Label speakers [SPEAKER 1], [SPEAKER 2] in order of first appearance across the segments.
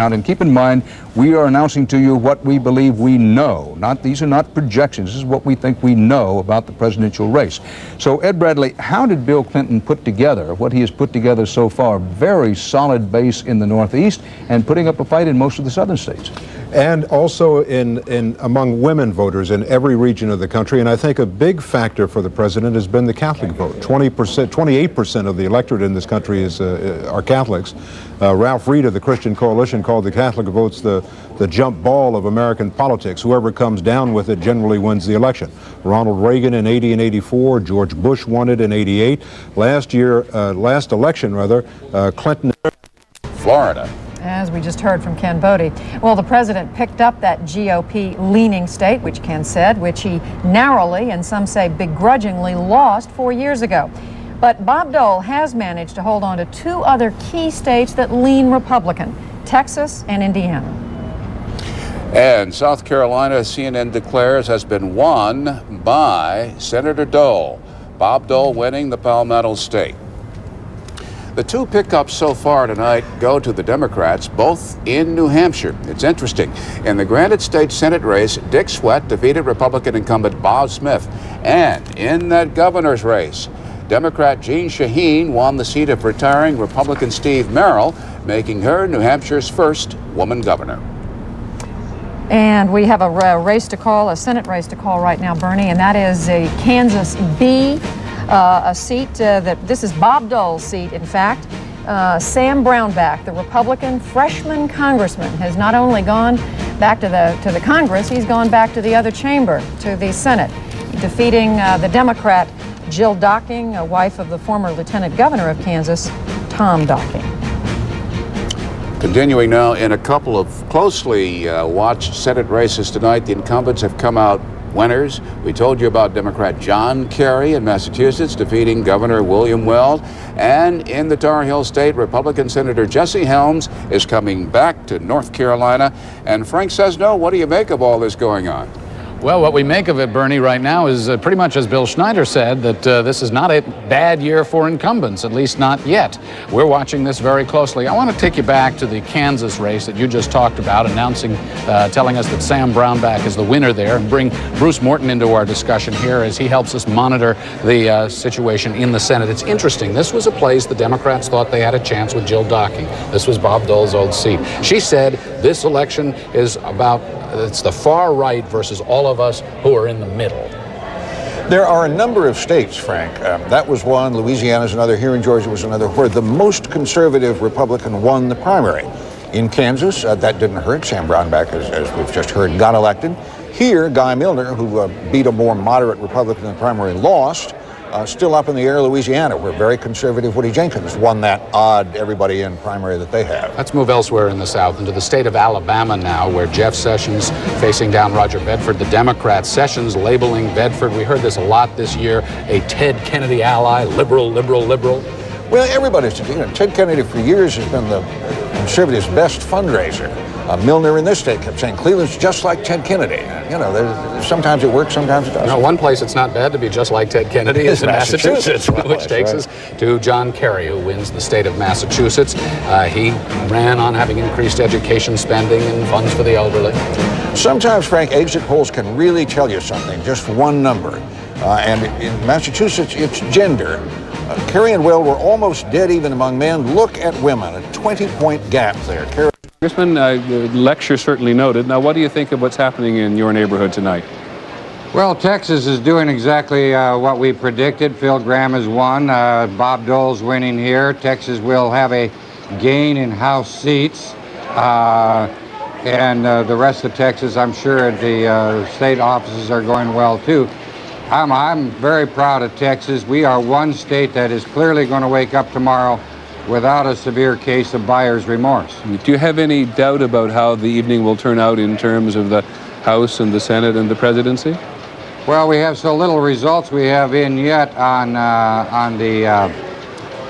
[SPEAKER 1] And keep in mind, we are announcing to you what we believe we know. These are not projections. This is what we think we know about the presidential race. So, Ed Bradley, how did Bill Clinton put together what he has put together so far? Very solid base in the Northeast and putting up a fight in most of the southern states.
[SPEAKER 2] And also among women voters in every region of the country. And I think a big factor for the president has been the Catholic vote. 28% of the electorate in this country are Catholics. Ralph Reed of the Christian Coalition called the Catholic votes the jump ball of American politics. Whoever comes down with it generally wins the election. Ronald Reagan in 80 and 84, George Bush won it in 88. Last election, Clinton.
[SPEAKER 3] Florida.
[SPEAKER 4] As we just heard from Ken Bodie. Well, the president picked up that GOP-leaning state, which Ken said, which he narrowly and some say begrudgingly lost 4 years ago. But Bob Dole has managed to hold on to two other key states that lean Republican, Texas and Indiana.
[SPEAKER 3] And South Carolina, CNN declares, has been won by Senator Dole. Bob Dole winning the Palmetto State. The two pickups so far tonight go to the Democrats, both in New Hampshire. It's interesting. In the Granite State Senate race, Dick Swett defeated Republican incumbent Bob Smith. And in that governor's race, Democrat Jean Shaheen won the seat of retiring Republican Steve Merrill, making her New Hampshire's first woman governor.
[SPEAKER 4] And we have a race to call, a Senate race to call right now, Bernie, and that is a Kansas B. A seat this is Bob Dole's seat, in fact. Sam Brownback, the Republican freshman congressman, has not only gone back to the Congress, he's gone back to the other chamber, to the Senate, defeating the Democrat Jill Docking, a wife of the former lieutenant governor of Kansas, Tom Docking.
[SPEAKER 3] Continuing now in a couple of closely watched Senate races tonight, the incumbents have come out winners. We told you about Democrat John Kerry in Massachusetts defeating Governor William Weld. And in the Tar Heel State, Republican Senator Jesse Helms is coming back to North Carolina. And Frank Sesno, what do you make of all this going on?
[SPEAKER 5] Well, what we make of it, Bernie, right now is pretty much as Bill Schneider said, that this is not a bad year for incumbents, at least not yet. We're watching this very closely. I want to take you back to the Kansas race that you just talked about, telling us that Sam Brownback is the winner there, and bring Bruce Morton into our discussion here as he helps us monitor the situation in the Senate. It's interesting. This was a place the Democrats thought they had a chance with Jill Docking. This was Bob Dole's old seat. She said this election is about it's the far right versus all of us who are in the middle.
[SPEAKER 6] There are a number of states, Frank. That was one. Louisiana's another. Here in Georgia was another, where the most conservative Republican won the primary. In Kansas, that didn't hurt. Sam Brownback, as we've just heard, got elected. Here, Guy Milner, who beat a more moderate Republican in the primary, lost. Still up in the air, Louisiana, where very conservative Woody Jenkins won that odd everybody in primary that they have.
[SPEAKER 5] Let's move elsewhere in the South, into the state of Alabama now, where Jeff Sessions facing down Roger Bedford, the Democrat. Sessions labeling Bedford, we heard this a lot this year, a Ted Kennedy ally, liberal.
[SPEAKER 6] Well, everybody's, Ted Kennedy for years has been the conservatives' best fundraiser. Milner in this state kept saying Cleveland's just like Ted Kennedy. Sometimes it works, sometimes it doesn't.
[SPEAKER 5] One place it's not bad to be just like Ted Kennedy is in Massachusetts, which takes us to John Kerry, who wins the state of Massachusetts. He ran on having increased education spending and funds for the elderly.
[SPEAKER 6] Sometimes, Frank, exit polls can really tell you something, just one number. And in Massachusetts, it's gender. Kerry and Weld were almost dead even among men. Look at women, a 20-point gap there.
[SPEAKER 7] Congressman, the lecture certainly noted. Now, what do you think of what's happening in your neighborhood tonight?
[SPEAKER 8] Well, Texas is doing exactly what we predicted. Phil Gramm has won. Bob Dole's winning here. Texas will have a gain in House seats. And the rest of Texas, I'm sure the state offices are going well, too. I'm very proud of Texas. We are one state that is clearly going to wake up tomorrow without a severe case of buyer's remorse.
[SPEAKER 7] Do you have any doubt about how the evening will turn out in terms of the House and the Senate and the presidency?
[SPEAKER 8] Well, we have so little results we have in yet on the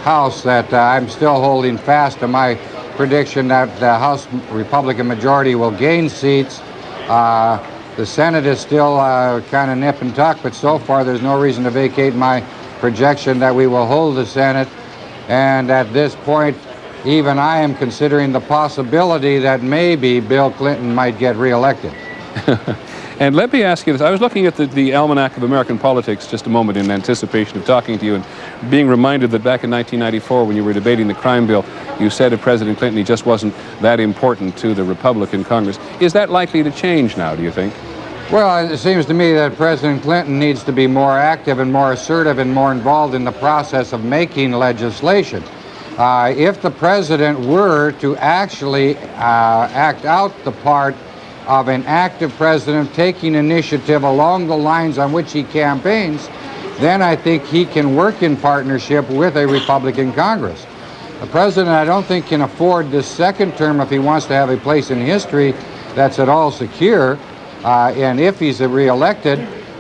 [SPEAKER 8] House that I'm still holding fast to my prediction that the House Republican majority will gain seats. The Senate is still kind of nip and tuck, but so far there's no reason to vacate my projection that we will hold the Senate. And at this point, even I am considering the possibility that maybe Bill Clinton might get reelected.
[SPEAKER 7] And let me ask you this. I was looking at the Almanac of American Politics just a moment in anticipation of talking to you and being reminded that back in 1994 when you were debating the crime bill, you said of President Clinton he just wasn't that important to the Republican Congress. Is that likely to change now, do you think?
[SPEAKER 8] Well, it seems to me that President Clinton needs to be more active and more assertive and more involved in the process of making legislation. If the president were to actually act out the part of an active president taking initiative along the lines on which he campaigns, then I think he can work in partnership with a Republican Congress. The president, I don't think, can afford this second term if he wants to have a place in history that's at all secure. And if he's reelected,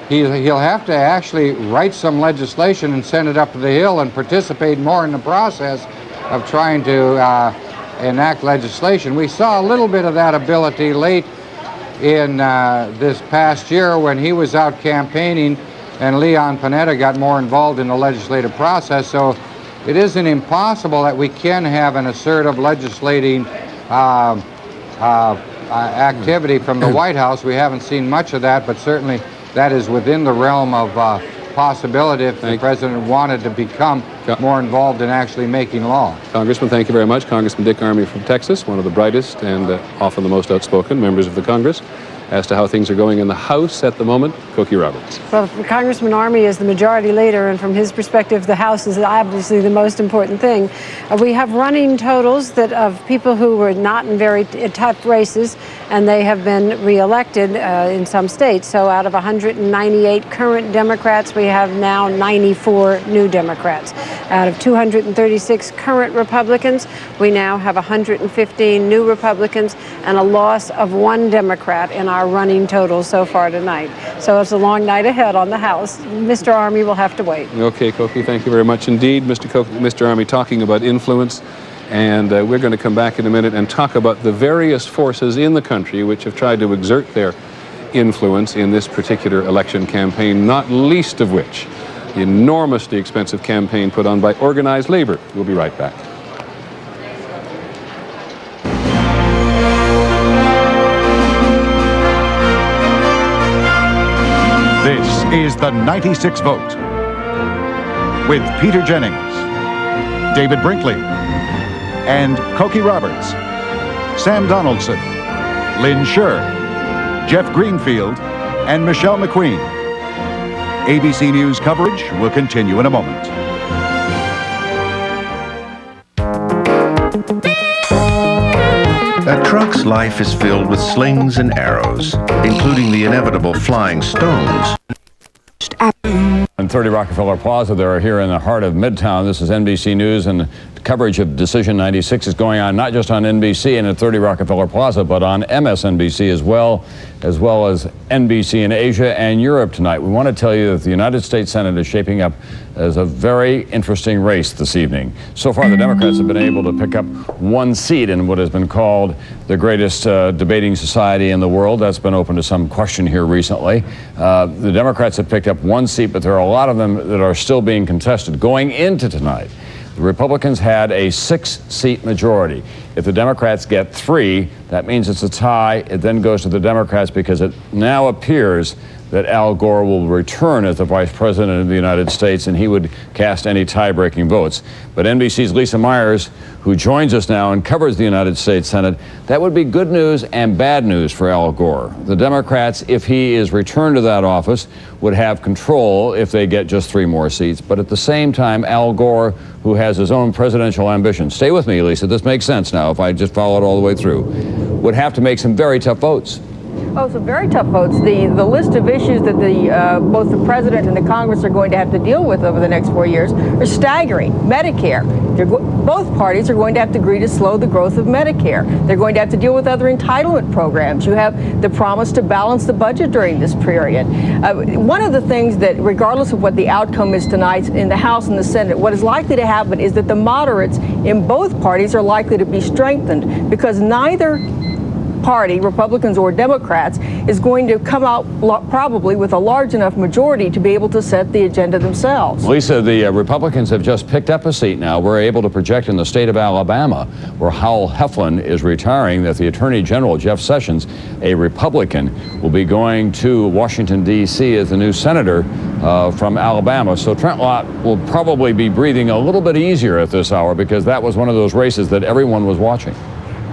[SPEAKER 8] he'll have to actually write some legislation and send it up to the Hill and participate more in the process of trying to enact legislation. We saw a little bit of that ability late in this past year when he was out campaigning and Leon Panetta got more involved in the legislative process. So it isn't impossible that we can have an assertive legislating activity from the White House. We haven't seen much of that, but certainly that is within the realm of possibility if the president wanted to become more involved in actually making law.
[SPEAKER 7] Congressman, thank you very much. Congressman Dick Armey from Texas, one of the brightest and often the most outspoken members of the Congress. As to how things are going in the House at the moment, Cokie Roberts.
[SPEAKER 9] Well, Congressman Armey is the majority leader, and from his perspective, the House is obviously the most important thing. We have running totals that of people who were not in very tough races, and they have been reelected in some states. So out of 198 current Democrats, we have now 94 new Democrats. Out of 236 current Republicans, we now have 115 new Republicans and a loss of one Democrat in our running total so far tonight. So it's a long night ahead on the House. Mr. Armey will have to wait.
[SPEAKER 7] Okay, Cokie, thank you very much indeed. Mr. Armey, talking about influence, and we're going to come back in a minute and talk about the various forces in the country which have tried to exert their influence in this particular election campaign, not least of which the enormously expensive campaign put on by organized labor. We'll be right back.
[SPEAKER 10] This is the 96 Vote with Peter Jennings, David Brinkley, and Cokie Roberts, Sam Donaldson, Lynn Scher, Jeff Greenfield, and Michelle McQueen. ABC News coverage will continue in a moment.
[SPEAKER 11] A truck's life is filled with slings and arrows, including the inevitable flying stones.
[SPEAKER 12] And 30 Rockefeller Plaza, they're here in the heart of Midtown. This is NBC News, and coverage of Decision 96 is going on not just on NBC and at 30 Rockefeller Plaza, but on MSNBC as well as NBC in Asia and Europe tonight. We want to tell you that the United States Senate is shaping up as a very interesting race this evening. So far, the Democrats have been able to pick up one seat in what has been called the greatest debating society in the world. That's been open to some question here recently. The Democrats have picked up one seat, but there are a lot of them that are still being contested. Going into tonight, the Republicans had a 6-seat majority. If the Democrats get 3, that means it's a tie. It then goes to the Democrats because it now appears that Al Gore will return as the Vice President of the United States, and he would cast any tie-breaking votes. But NBC's Lisa Myers, who joins us now and covers the United States Senate, that would be good news and bad news for Al Gore. The Democrats, if he is returned to that office, would have control if they get just 3 more seats. But at the same time, Al Gore, who has his own presidential ambition, stay with me, Lisa, this makes sense now if I just follow it all the way through, would have to make some very tough votes.
[SPEAKER 4] Oh, some very tough votes. The list of issues that both the president and the Congress are going to have to deal with over the next 4 years are staggering. Medicare. Both parties are going to have to agree to slow the growth of Medicare. They're going to have to deal with other entitlement programs. You have the promise to balance the budget during this period. One of the things that, regardless of what the outcome is tonight in the House and the Senate, what is likely to happen is that the moderates in both parties are likely to be strengthened because neither
[SPEAKER 13] party, Republicans or Democrats, is going to come out probably with a large enough majority to be able to set the agenda themselves.
[SPEAKER 12] Lisa, the Republicans have just picked up a seat now. We're able to project in the state of Alabama, where Howell Heflin is retiring, that the Attorney General, Jeff Sessions, a Republican, will be going to Washington, D.C. as the new senator from Alabama. So Trent Lott will probably be breathing a little bit easier at this hour, because that was one of those races that everyone was watching.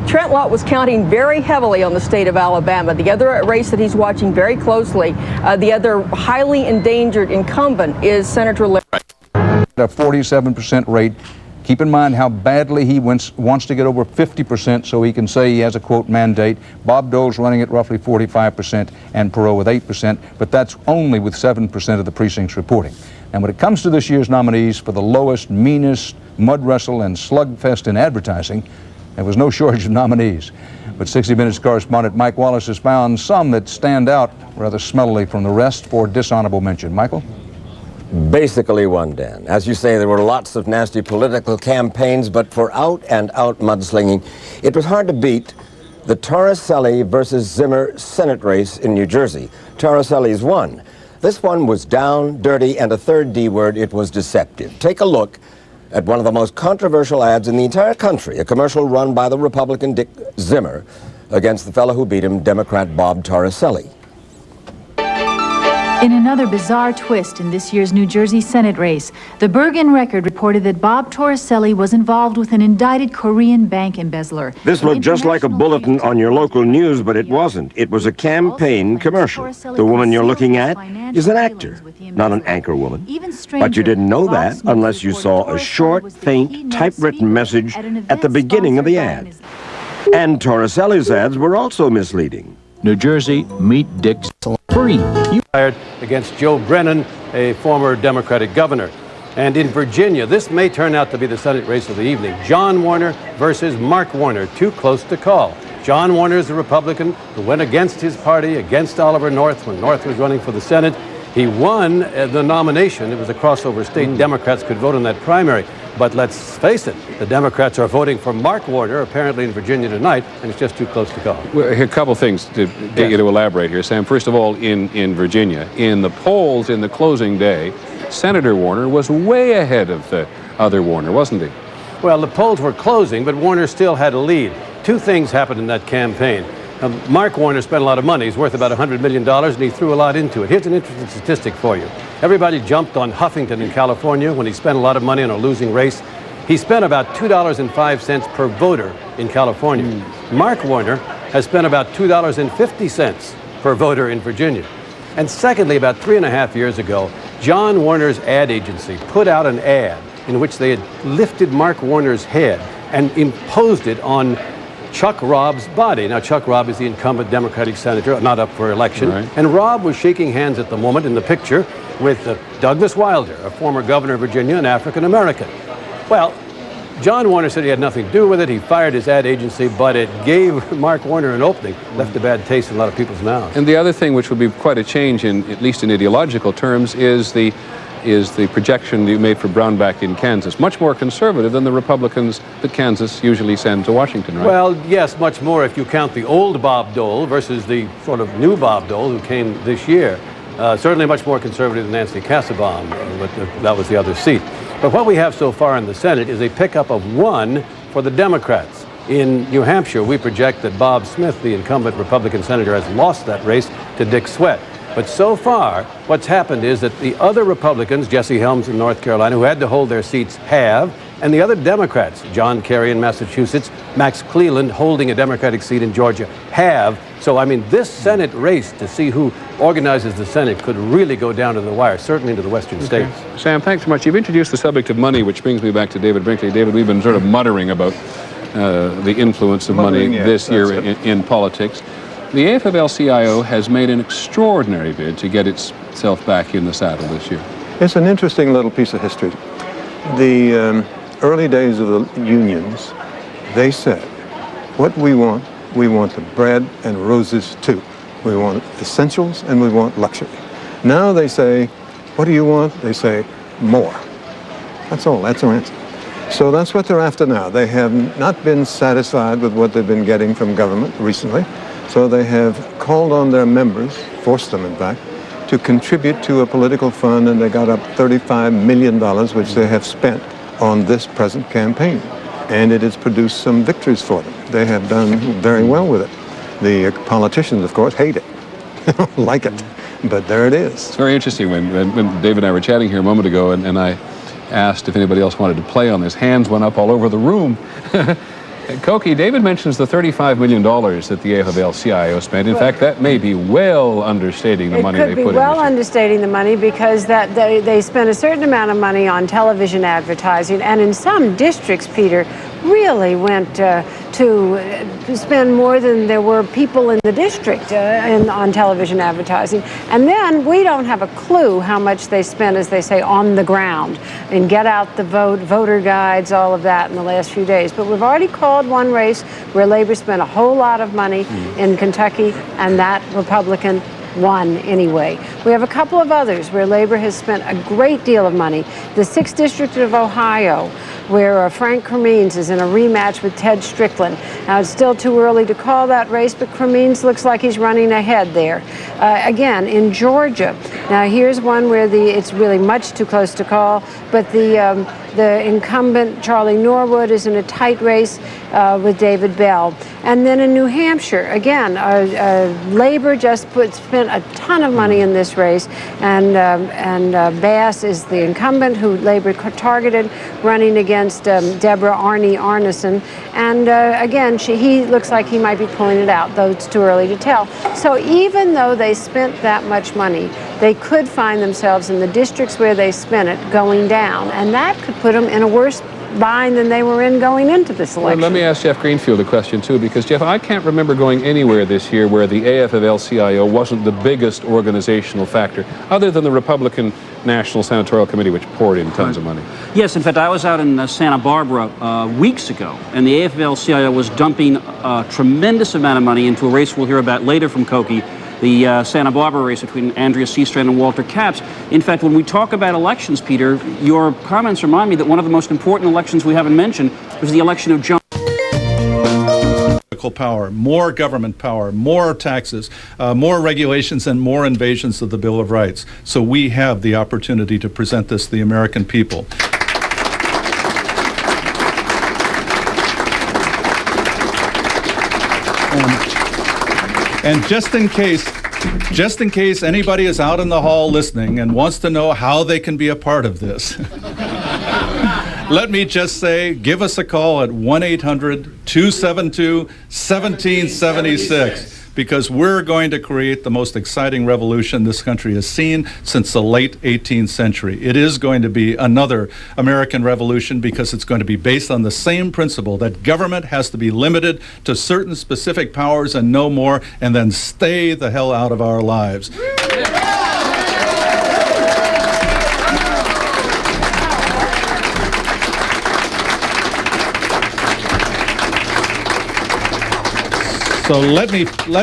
[SPEAKER 13] Trent Lott was counting very heavily on the state of Alabama. The other race that he's watching very closely, the other highly endangered incumbent, is Senator Larry.
[SPEAKER 1] At a 47% rate. Keep in mind how badly he wants to get over 50% so he can say he has a, quote, mandate. Bob Dole's running at roughly 45% and Perot with 8%, but that's only with 7% of the precincts reporting. And when it comes to this year's nominees for the lowest, meanest mud wrestle and slugfest in advertising, there was no shortage of nominees. But 60 Minutes correspondent Mike Wallace has found some that stand out rather smellily from the rest for dishonorable mention. Michael?
[SPEAKER 14] Basically one, Dan. As you say, there were lots of nasty political campaigns, but for out-and-out mudslinging, it was hard to beat the Torricelli versus Zimmer Senate race in New Jersey. Torricelli's won. This one was down, dirty, and a third D word, it was deceptive. Take a look at one of the most controversial ads in the entire country, a commercial run by the Republican Dick Zimmer against the fellow who beat him, Democrat Bob Torricelli.
[SPEAKER 15] In another bizarre twist in this year's New Jersey Senate race, the Bergen Record reported that Bob Torricelli was involved with an indicted Korean bank embezzler.
[SPEAKER 16] This looked just like a bulletin on your local news, but it wasn't. It was a campaign commercial. The woman you're looking at is an actor, not an anchor woman. But you didn't know that unless you saw a short, faint, typewritten message at the beginning of the ad. And Torricelli's ads were also misleading.
[SPEAKER 17] New Jersey, meet Dick free.
[SPEAKER 18] Fired against Joe Brennan, a former Democratic governor. And in Virginia, this may turn out to be the Senate race of the evening. John Warner versus Mark Warner, too close to call. John Warner is a Republican who went against his party, against Oliver North when North was running for the Senate. He won the nomination. It was a crossover state. Democrats could vote in that primary. But let's face it, the Democrats are voting for Mark Warner, apparently in Virginia tonight, and it's just too close to call.
[SPEAKER 7] Well, a couple things to get you to elaborate here, Sam. First of all, in Virginia, in the polls in the closing day, Senator Warner was way ahead of the other Warner, wasn't he?
[SPEAKER 18] Well, the polls were closing, but Warner still had a lead. Two things happened in that campaign. Mark Warner spent a lot of money. He's worth about $100 million, and he threw a lot into it. Here's an interesting statistic for you. Everybody jumped on Huffington in California when he spent a lot of money on a losing race. He spent about $2.05 per voter in California. Mark Warner has spent about $2.50 per voter in Virginia. And secondly, about 3.5 years ago, John Warner's ad agency put out an ad in which they had lifted Mark Warner's head and imposed it on Chuck Robb's body. Now, Chuck Robb is the incumbent Democratic senator, not up for election. Right. And Robb was shaking hands at the moment in the picture with Douglas Wilder, a former governor of Virginia, an African-American. Well, John Warner said he had nothing to do with it. He fired his ad agency, but it gave Mark Warner an opening, left a bad taste in a lot of people's mouths.
[SPEAKER 7] And the other thing, which would be quite a change, at least in ideological terms, is the projection you made for Brownback in Kansas. Much more conservative than the Republicans that Kansas usually send to Washington, right?
[SPEAKER 18] Well, yes, much more if you count the old Bob Dole versus the sort of new Bob Dole who came this year. Certainly much more conservative than Nancy Kassebaum, but that was the other seat. But what we have so far in the Senate is a pickup of 1 for the Democrats. In New Hampshire, we project that Bob Smith, the incumbent Republican senator, has lost that race to Dick Swett. But so far, what's happened is that the other Republicans, Jesse Helms in North Carolina, who had to hold their seats, have, and the other Democrats, John Kerry in Massachusetts, Max Cleland holding a Democratic seat in Georgia, have. So, I mean, this Senate race to see who organizes the Senate could really go down to the wire, certainly into the western states.
[SPEAKER 7] Sam, thanks so much. You've introduced the subject of money, which brings me back to David Brinkley. David, we've been sort of muttering about the influence of money this year in politics. The AFL-CIO has made an extraordinary bid to get itself back in the saddle this year.
[SPEAKER 19] It's an interesting little piece of history. The early days of the unions, they said, what we want the bread and roses too. We want essentials and we want luxury. Now they say, what do you want? They say, more. That's all. That's our answer. So that's what they're after now. They have not been satisfied with what they've been getting from government recently. So they have called on their members, forced them in fact, to contribute to a political fund, and they got up $35 million, which they have spent on this present campaign. And it has produced some victories for them. They have done very well with it. The politicians, of course, hate it. They don't like it, but there it is.
[SPEAKER 7] It's very interesting. When Dave and I were chatting here a moment ago, and I asked if anybody else wanted to play on this, hands went up all over the room. Koki, David mentions the $35 million that the AFL-CIO spent. In fact, that may be well understating the money they put in.
[SPEAKER 9] It could be well understating the money, because that they spent a certain amount of money on television advertising, and in some districts, Peter, really went to spend more than there were people in the district on television advertising. And then we don't have a clue how much they spent, as they say, on the ground, and get out the vote, voter guides, all of that in the last few days. But we've already called one race where Labor spent a whole lot of money in Kentucky, and that Republican won anyway. We have a couple of others where Labor has spent a great deal of money. The 6th District of Ohio, where Frank Cremines is in a rematch with Ted Strickland. Now, it's still too early to call that race, but Cremines looks like he's running ahead there. Again, in Georgia, now here's one where it's really much too close to call, but the incumbent, Charlie Norwood, is in a tight race with David Bell. And then in New Hampshire, again, Labor just spent a ton of money in this race, and Bass is the incumbent who Labor targeted, running against Deborah Arneson. And again, he looks like he might be pulling it out, though it's too early to tell. So even though they spent that much money, they could find themselves in the districts where they spent it going down, and that could put them in a worse bind than they were in going into this election.
[SPEAKER 7] Well, let me ask Jeff Greenfield a question, too, because, Jeff, I can't remember going anywhere this year where the AFL-CIO wasn't the biggest organizational factor, other than the Republican National Senatorial Committee, which poured in tons of money.
[SPEAKER 20] Yes, in fact, I was out in Santa Barbara weeks ago, and the AFL-CIO was dumping a tremendous amount of money into a race we'll hear about later from Koki, the Santa Barbara race between Andrea Seastrand and Walter Capps. In fact, when we talk about elections, Peter, your comments remind me that one of the most important elections we haven't mentioned was the election of John.
[SPEAKER 21] Power, more government power, more taxes, more regulations, and more invasions of the Bill of Rights. So we have the opportunity to present this to the American people. And just in case anybody is out in the hall listening and wants to know how they can be a part of this, let me just say, give us a call at 1-800-272-1776. Because we're going to create the most exciting revolution this country has seen since the late 18th century. It is going to be another American revolution, because it's going to be based on the same principle that government has to be limited to certain specific powers and no more, and then stay the hell out of our lives. So let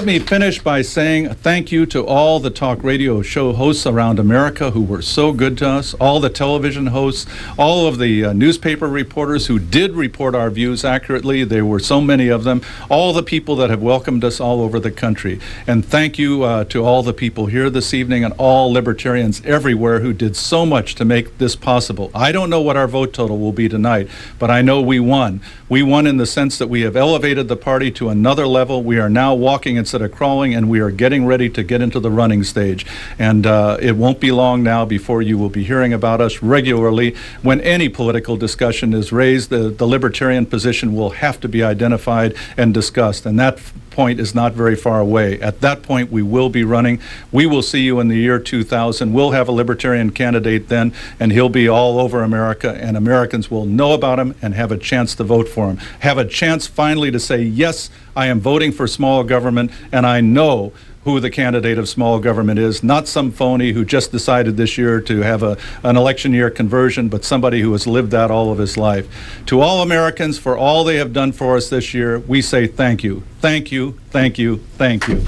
[SPEAKER 21] me finish by saying thank you to all the talk radio show hosts around America who were so good to us, all the television hosts, all of the newspaper reporters who did report our views accurately. There were so many of them, all the people that have welcomed us all over the country. And thank you to all the people here this evening and all libertarians everywhere who did so much to make this possible. I don't know what our vote total will be tonight, but I know we won. We won in the sense that we have elevated the party to another level. We are now walking instead of crawling, and we are getting ready to get into the running stage. And it won't be long now before you will be hearing about us regularly. When any political discussion is raised, the libertarian position will have to be identified and discussed. And that point is not very far away. At that point, we will be running. We will see you in the year 2000. We'll have a libertarian candidate then, and he'll be all over America, and Americans will know about him and have a chance to vote for him. Have a chance finally to say, yes, I am voting for small government, and I know who the candidate of small government is, not some phony who just decided this year to have an election year conversion, but somebody who has lived that all of his life. To all Americans, for all they have done for us this year, we say thank you. Thank you, thank you, thank you.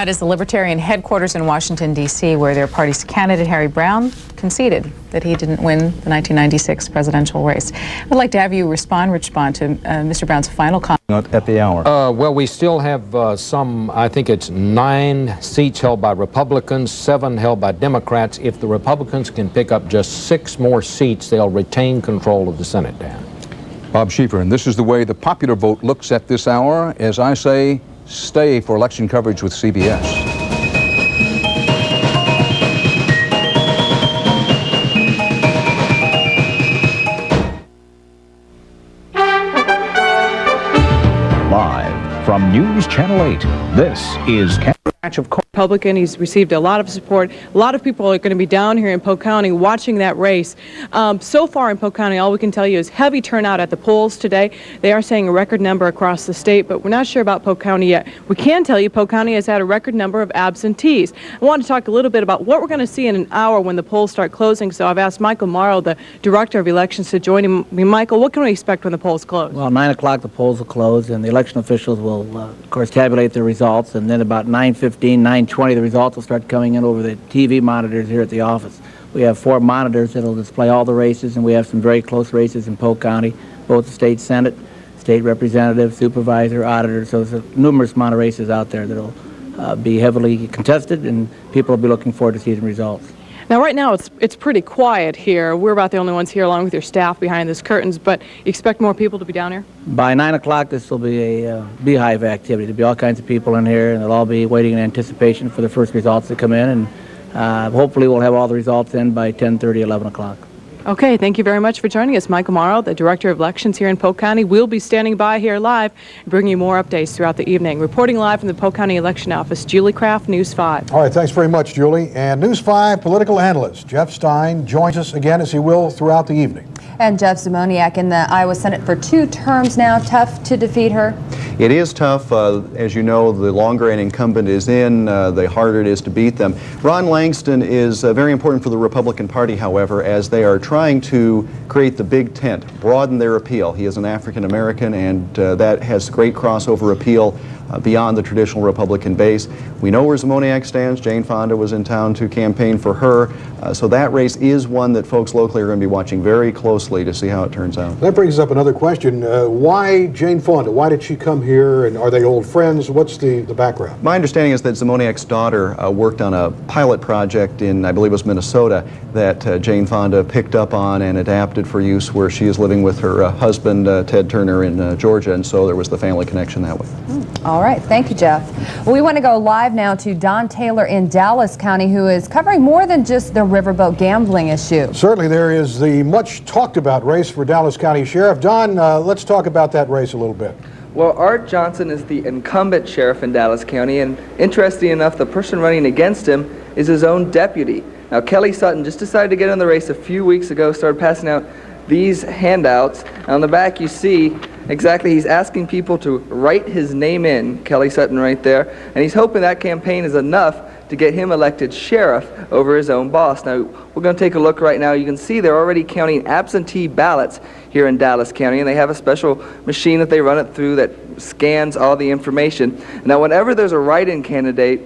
[SPEAKER 2] that is the Libertarian headquarters in Washington, D.C., where their party's candidate, Harry Brown, conceded that he didn't win the 1996 presidential race. I'd like to have you respond to Mr. Brown's final comment.
[SPEAKER 22] At the hour. Well, we still have I think it's 9 seats held by Republicans, 7 held by Democrats. If the Republicans can pick up just 6 more seats, they'll retain control of the Senate, Dan.
[SPEAKER 1] Bob Schieffer, and this is the way the popular vote looks at this hour. As I say, stay for election coverage with CBS.
[SPEAKER 17] Live from News Channel 8, this is
[SPEAKER 23] Republican. He's received a lot of support. A lot of people are going to be down here in Polk County watching that race. So far in Polk County, all we can tell you is heavy turnout at the polls today. They are saying a record number across the state, but we're not sure about Polk County yet. We can tell you Polk County has had a record number of absentees. I want to talk a little bit about what we're going to see in an hour when the polls start closing. So I've asked Michael Morrow, the Director of Elections, to join me. Michael, what can we expect when the polls close?
[SPEAKER 24] Well, 9 o'clock the polls will close, and the election officials will, of course, tabulate the results, and then about 9:15, 9:20, the results will start coming in over the TV monitors here at the office. We have 4 monitors that will display all the races, and we have some very close races in Polk County, both the state senate, state representative, supervisor, auditor. So there's a numerous amount of races out there that will be heavily contested, and people will be looking forward to seeing the results.
[SPEAKER 23] Now, right now, it's pretty quiet here. We're about the only ones here, along with your staff behind these curtains, but you expect more people to be down here?
[SPEAKER 24] By 9 o'clock, this will be a beehive activity. There'll be all kinds of people in here, and they'll all be waiting in anticipation for the first results to come in, and hopefully we'll have all the results in by 10:30, 11 o'clock.
[SPEAKER 23] Okay, thank you very much for joining us. Michael Morrow, the Director of Elections here in Polk County. We'll be standing by here live and bringing you more updates throughout the evening. Reporting live from the Polk County Election Office, Julie Kraft, News 5.
[SPEAKER 25] All right, thanks very much, Julie. And News 5 political analyst Jeff Stein joins us again, as he will throughout the evening.
[SPEAKER 26] And Jeff Ziemoniak in the Iowa Senate for 2 terms now. Tough to defeat her?
[SPEAKER 27] It is tough. As you know, the longer an incumbent is in, the harder it is to beat them. Ron Langston is very important for the Republican Party, however, as they are trying to create the big tent, broaden their appeal. He is an African American, and that has great crossover appeal beyond the traditional Republican base. We know where Ziemoniak stands. Jane Fonda was in town to campaign for her. So that race is one that folks locally are going to be watching very closely to see how it turns out.
[SPEAKER 25] That brings up another question. Why Jane Fonda? Why did she come here, and are they old friends? What's the background?
[SPEAKER 27] My understanding is that Ziemoniak's daughter worked on a pilot project in, I believe it was Minnesota, that Jane Fonda picked up on and adapted for use where she is living with her husband, Ted Turner, in Georgia, and so there was the family connection that way.
[SPEAKER 26] All right, thank you, Jeff. Well, we want to go live now to Don Taylor in Dallas County, who is covering more than just the riverboat gambling issue.
[SPEAKER 25] Certainly, there is the much talked about race for Dallas County Sheriff. Don, let's talk about that race a little bit.
[SPEAKER 28] Well, Art Johnson is the incumbent sheriff in Dallas County, and interesting enough, the person running against him is his own deputy. Now, Kelly Sutton just decided to get in the race a few weeks ago, started passing out these handouts. On the back, you see exactly, he's asking people to write his name in, Kelly Sutton right there, and he's hoping that campaign is enough to get him elected sheriff over his own boss. Now, we're going to take a look right now. You can see they're already counting absentee ballots here in Dallas County, and they have a special machine that they run it through that scans all the information. Now, whenever there's a write-in candidate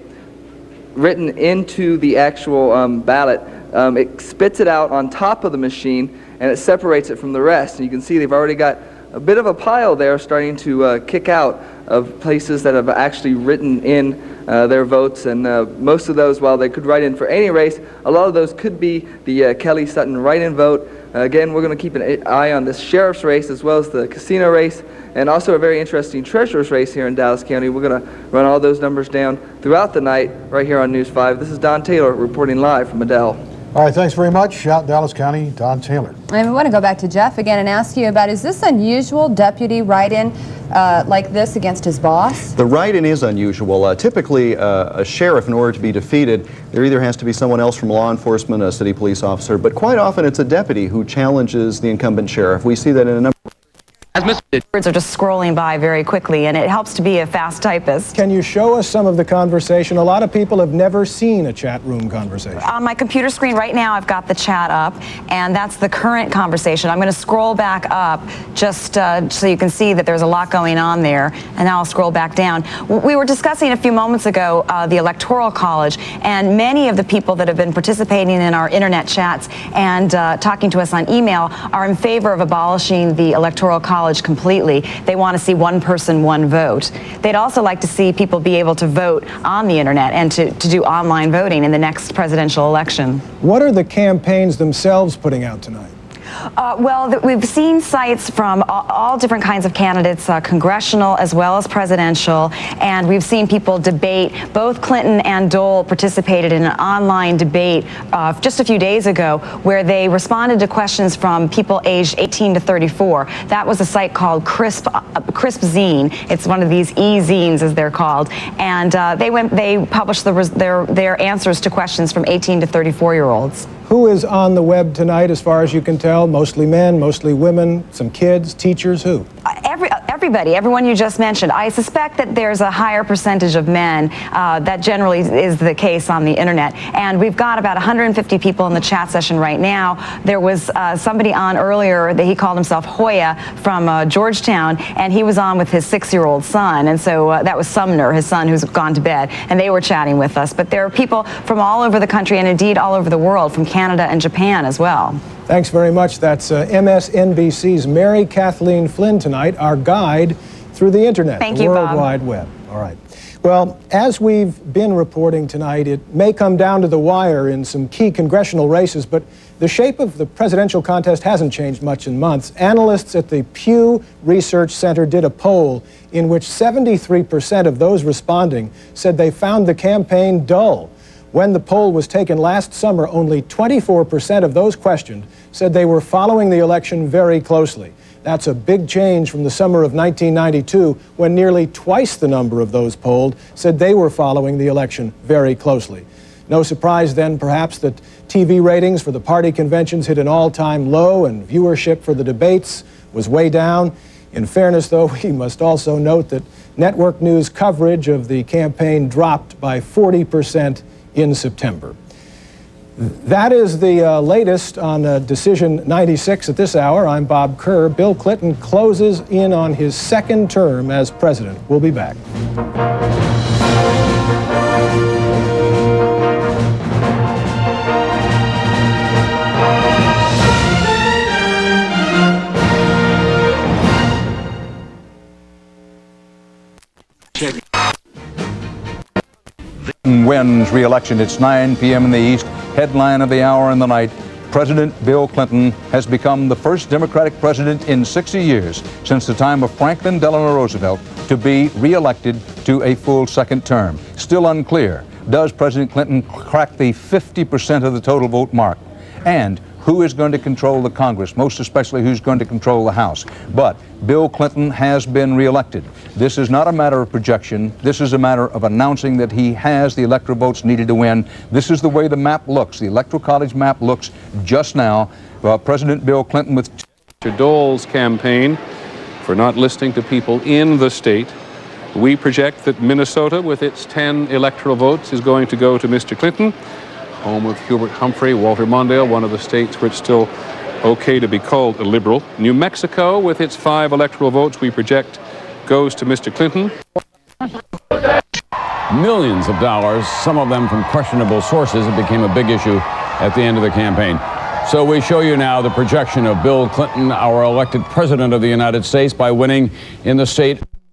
[SPEAKER 28] written into the actual ballot, it spits it out on top of the machine, and it separates it from the rest. And you can see they've already got a bit of a pile there starting to kick out of places that have actually written in their votes, and most of those, while they could write in for any race, a lot of those could be the Kelly Sutton write-in vote. Again, we're going to keep an eye on this sheriff's race as well as the casino race, and also a very interesting treasurer's race here in Dallas County. We're going to run all those numbers down throughout the night right here on News 5. This is Don Taylor reporting live from Adele.
[SPEAKER 25] All right, thanks very much. Out in Dallas County, Don Taylor.
[SPEAKER 26] And we want to go back to Jeff again and ask you about, is this unusual deputy write-in like this against his boss?
[SPEAKER 27] The write-in is unusual. Typically, a sheriff, in order to be defeated, there either has to be someone else from law enforcement, a city police officer, but quite often it's a deputy who challenges the incumbent sheriff. We see that in a number
[SPEAKER 3] Words are just scrolling by very quickly, and it helps to be a fast typist.
[SPEAKER 4] Can you show us some of the conversation? A lot of people have never seen a chat room conversation.
[SPEAKER 3] On my computer screen right now, I've got the chat up, and that's the current conversation. I'm going to scroll back up just so you can see that there's a lot going on there, and now I'll scroll back down. We were discussing a few moments ago the Electoral College, and many of the people that have been participating in our internet chats and talking to us on email are in favor of abolishing the Electoral College completely. They want to see one person, one vote. They'd also like to see people be able to vote on the internet and to do online voting in the next presidential election.
[SPEAKER 4] What are the campaigns themselves putting out tonight?
[SPEAKER 3] Well, we've seen sites from all different kinds of candidates, congressional as well as presidential, and we've seen people debate. Both Clinton and Dole participated in an online debate just a few days ago where they responded to questions from people aged 18 to 34. That was a site called Crisp Zine. It's one of these e-zines, as they're called, and they published their answers to questions from 18 to 34-year-olds.
[SPEAKER 4] Who is on the web tonight, as far as you can tell? Mostly men, mostly women, some kids, teachers, who?
[SPEAKER 3] Everybody, everyone you just mentioned. I suspect that there's a higher percentage of men. That generally is the case on the internet. And we've got about 150 people in the chat session right now. There was somebody on earlier that he called himself Hoya from Georgetown, and he was on with his 6-year-old son. And so that was Sumner, his son, who's gone to bed, and they were chatting with us. But there are people from all over the country and indeed all over the world, from Canada and Japan as well.
[SPEAKER 4] Thanks very much. That's MSNBC's Mary Kathleen Flynn tonight, our guide through the internet,
[SPEAKER 3] Thank
[SPEAKER 4] the
[SPEAKER 3] you,
[SPEAKER 4] World
[SPEAKER 3] Bob.
[SPEAKER 4] Wide Web. All right. Well, as we've been reporting tonight, it may come down to the wire in some key congressional races, but the shape of the presidential contest hasn't changed much in months. Analysts at the Pew Research Center did a poll in which 73% of those responding said they found the campaign dull. When the poll was taken last summer, only 24% of those questioned said they were following the election very closely. That's a big change from the summer of 1992, when nearly twice the number of those polled said they were following the election very closely. No surprise then, perhaps, that TV ratings for the party conventions hit an all-time low, and viewership for the debates was way down. In fairness, though, we must also note that network news coverage of the campaign dropped by 40% in September. That is the latest on Decision 96 at this hour. I'm Bob Kerr. Bill Clinton closes in on his second term as president. We'll be back.
[SPEAKER 1] Wins re-election. It's 9 p.m. in the East. Headline of the hour and the night. President Bill Clinton has become the first Democratic president in 60 years since the time of Franklin Delano Roosevelt to be re-elected to a full second term. Still unclear, does President Clinton crack the 50% of the total vote mark? And who is going to control the Congress, most especially who's going to control the House? But Bill Clinton has been reelected. This is not a matter of projection. This is a matter of announcing that he has the electoral votes needed to win. This is the way the map looks. The Electoral College map looks just now. President Bill Clinton with
[SPEAKER 7] Mr. Dole's campaign for not listening to people in the state. We project that Minnesota, with its 10 electoral votes, is going to go to Mr. Clinton, home of Hubert Humphrey, Walter Mondale, one of the states where it's still okay to be called a liberal. New Mexico, with its 5 electoral votes, we project goes to Mr. Clinton.
[SPEAKER 5] Millions of dollars, some of them from questionable sources. It became a big issue at the end of the campaign. So we show you now the projection of Bill Clinton, our elected president of the United States, by winning in the state